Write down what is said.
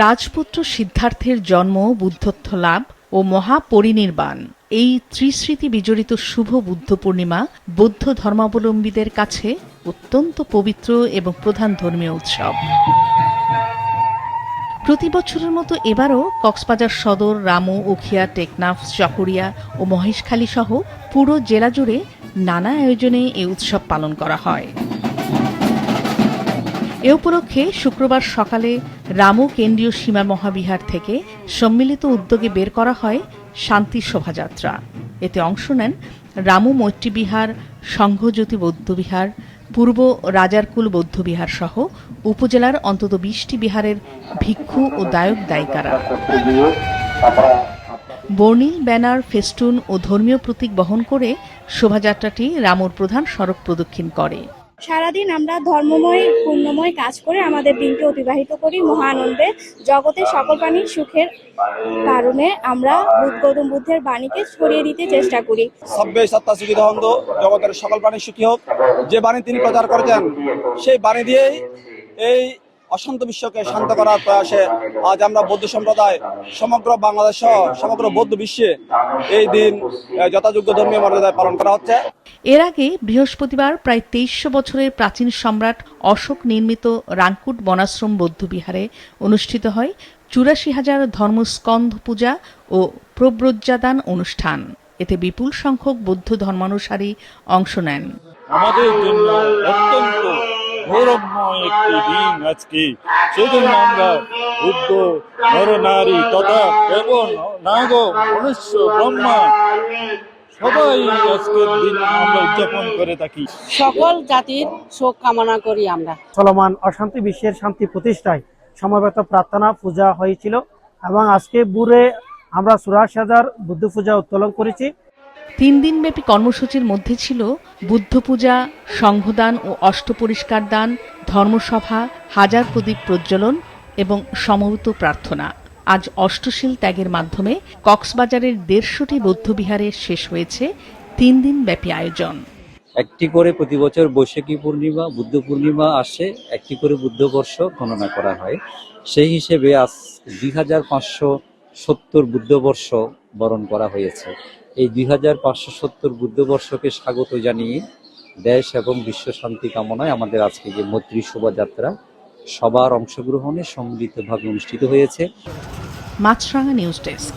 রাজপুত্র সিদ্ধার্থের জন্ম, বুদ্ধত্ব লাভ ও মহাপরিনির্বাণ, এই ত্রিস্মৃতি বিজড়িত শুভ বুদ্ধ পূর্ণিমা বৌদ্ধ ধর্মাবলম্বীদের কাছে অত্যন্ত পবিত্র এবং প্রধান ধর্মীয় উৎসব। প্রতি বছরের মতো এবারও কক্সবাজার সদর, রামু, উখিয়া, টেকনাফ, চকরিয়া ও মহেশখালী সহ পুরো জেলা জুড়ে নানা আয়োজনে এই উৎসব পালন করা হয়। এ উপলক্ষে শুক্রবার সকালে রামু কেন্দ্রীয় সীমা মহাবিহার থেকে সম্মিলিত উদ্যোগে বের করা হয় শান্তি শোভাযাত্রা। এতে অংশ নেন রামু মৈত্রীবিহার, সংঘজ্যোতি বৌদ্ধবিহার, পূর্ব রাজারকুল বৌদ্ধবিহার সহ উপজেলার অন্তত 20টি বিহারের ভিক্ষু ও দায়ক দায়িকারা। বর্ণিল, ব্যানার, ফেস্টুন ও ধর্মীয় প্রতীক বহন করে শোভাযাত্রাটি রামুর প্রধান সড়ক প্রদক্ষিণ করে। সারাদিন আমরা ধর্মময় পুণ্যময় কাজ করে আমাদের দিনকে অতিবাহিত করি মহা আনন্দে। জগতের সকল প্রাণীর সুখের কারণে আমরা গৌতম বুদ্ধের বাণীকে ছড়িয়ে দিতে চেষ্টা করি। সব্বে সত্তা সুখিত হন্তু, জগতের সকল প্রাণী সুখী হোক, যে বাণী তিনি প্রচার করেছেন সেই বাণী দিয়েই এই অশান্ত বিশ্বকে শান্ত করার প্রয়াসে আজ আমরা বৌদ্ধ সম্প্রদায় সমগ্র বাংলাদেশ সহ সমগ্র বৌদ্ধ বিশ্বে এই দিন যথাযোগ্য ধর্মীয় মর্যাদায় পালন করা হচ্ছে। এর আগে বৃহস্পতিবার প্রায় 2300 বছরের প্রাচীন সম্রাট অশোক নির্মিত রাংকুট বনাশ্রম বৌদ্ধবিহারে অনুষ্ঠিত হয় 84,000 ধর্মস্কন্ধ পূজা ও প্রব্রজ্জাদান অনুষ্ঠান। এতে বিপুল সংখ্যক বৌদ্ধ ধর্মানুসারী অংশ নেন। আমাদের জন্য অত্যন্ত গৌরবময় একটি দিন আজকে। সেজন্য আমরা বুদ্ধ, নরনারী তথা দেব, নাগ, মনুষ্য, ব্রহ্মা সবাই আজকের দিন আমরা উদযাপন করে থাকি। সকল জাতির শোক কামনা করি আমরা। চলমান অশান্তি বিশ্বের শান্তি প্রতিষ্ঠায় সমবেত প্রার্থনা পূজা হয়েছিল এবং আজকে বুরে আমরা 84,000 বুদ্ধ পূজা উত্তোলন করেছি। 3 দিনব্যাপী কর্মসূচির মধ্যে ছিল বুদ্ধ পূজা, সংঘদান ও অষ্টপরিষ্কার দান, ধর্মসভা, হাজার প্রদীপ প্রজ্বলন এবং সমবেত প্রার্থনা। আজ অষ্টশীল ত্যাগের মাধ্যমে কক্সবাজারের 150টি বৌদ্ধবিহারে শেষ হয়েছে 3 দিনব্যাপী আয়োজন। একটি করে প্রতি বছর বৈশাখী পূর্ণিমা, বুদ্ধ পূর্ণিমা আসে, একটি করে বুদ্ধবর্ষ গণনা করা হয়। সেই হিসেবে আজ 2570 বুদ্ধবর্ষ বরণ করা হয়েছে। এই 2570 বুদ্ধবর্ষকে স্বাগত জানিয়ে দেশ এবং বিশ্ব শান্তি কামনায় আমাদের আজকে যে মৈত্রী শোভাযাত্রা সবার অংশগ্রহণে সম্মিলিতভাবে অনুষ্ঠিত হয়েছে। মাছরাঙা নিউজ ডেস্ক।